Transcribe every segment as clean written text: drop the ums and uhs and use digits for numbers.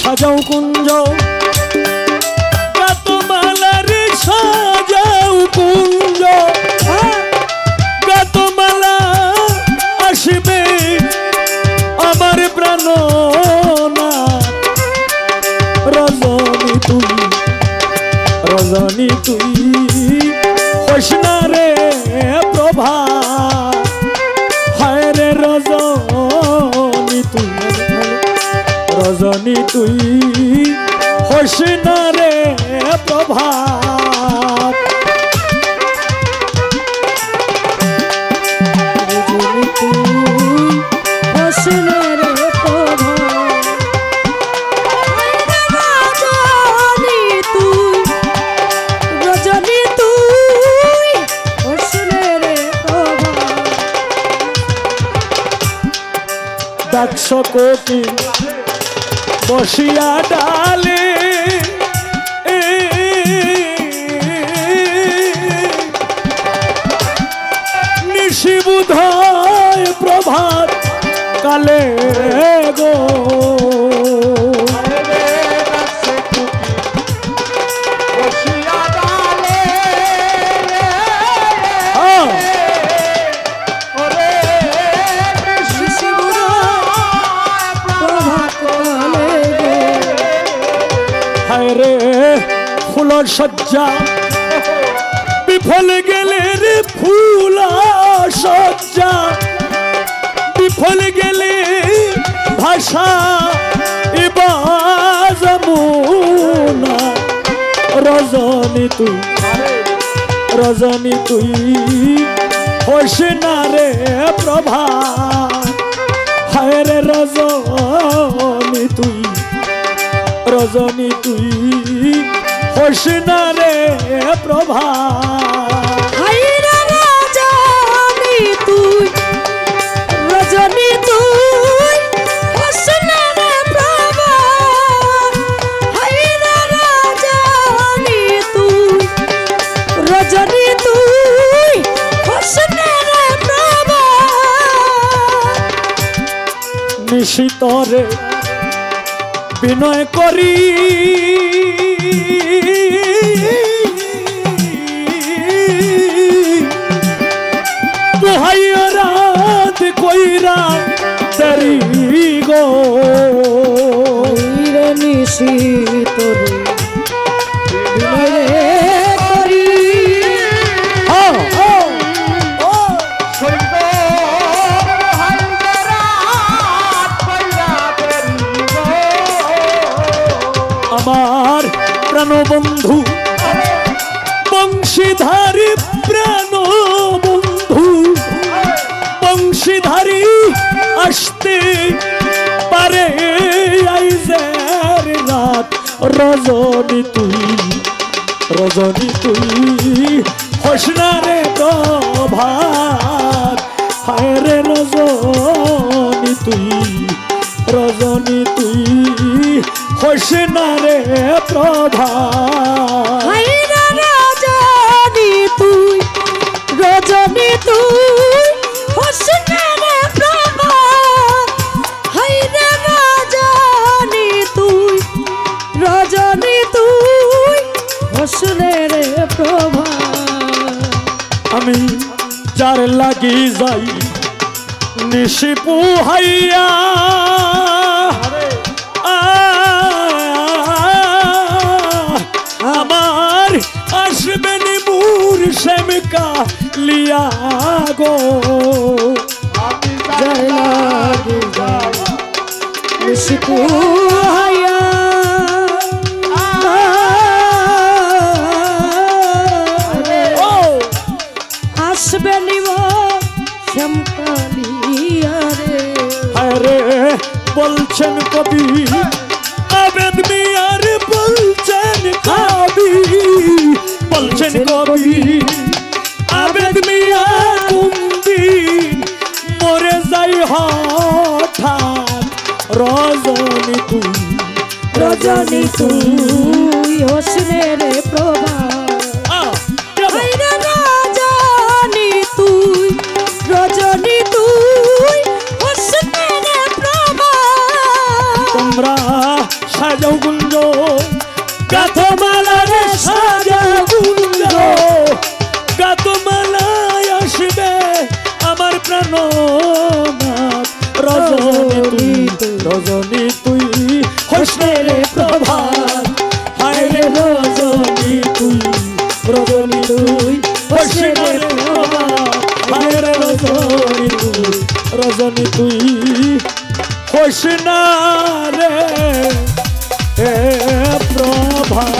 সাজাও কুঞ্জ গাতমালার সাজাও কুঞ্জ গাতমালা আসবে আমার প্রাণনা রজনী তুই হোসনা রে প্রভা হায় রে রজনী তুই হোসনা রে প্রভা দক্ষ কোটি বসিয়া ডালে নিশিবুধয় প্রভাত কালে গো ফুলর সজ্জা বিফল গেলে রে ফুল সজ্জা বিফল গেলে ভাষা এবার যমুনা রজনী তুই হোসনা রে প্রভা হায় রে রজনী তুই হোসনা রে প্রভা হায় রে রজনী তুই হোসনা রে প্রভা হায় রে রজনী তুই হোসনা রে প্রভা নিশিতরে বিনয় করি দোহাইয়া রাত কইরা দেরি গো নিশিতরে বিনয় করি আমার প্রাণবন্ধু বংশীধারী প্রাণবন্ধু বংশীধারী আসতে পারে আইজের রাত রজনী তুই হোসনা রে প্রভাত হায় রে রজনী তুই হোসনা রে প্রভা হায় রে রজনী তুই হোসনা রে প্রভা হায় রে রজনী তুই হোসনা রে প্রভা আমি যার লাগি যাই নিশি পুহাইয়া আমার আসবেন মুর শ্যামকা লিয়া গো যার লাগি যাই নিশি পুহাইয়া আসবে নিব শ্যামকালিয়া রে বলছেন কবি আবেদ মিয়ার বলছেন কবি আবেদ মিয়া কুমদিন মরে যাই হঠাৎ রজনী তুই হোসনে রে প্রভা রজনী তুই হোসনে রে প্রভা তোমরা সাজা জননাথ রজনী তুই হোসনের প্রভাত হায় রে রজনী তুই হোসনের প্রভাত হায় রে রজনী তুই হোসনারে প্রভাত।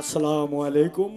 আসসালামু আলাইকুম।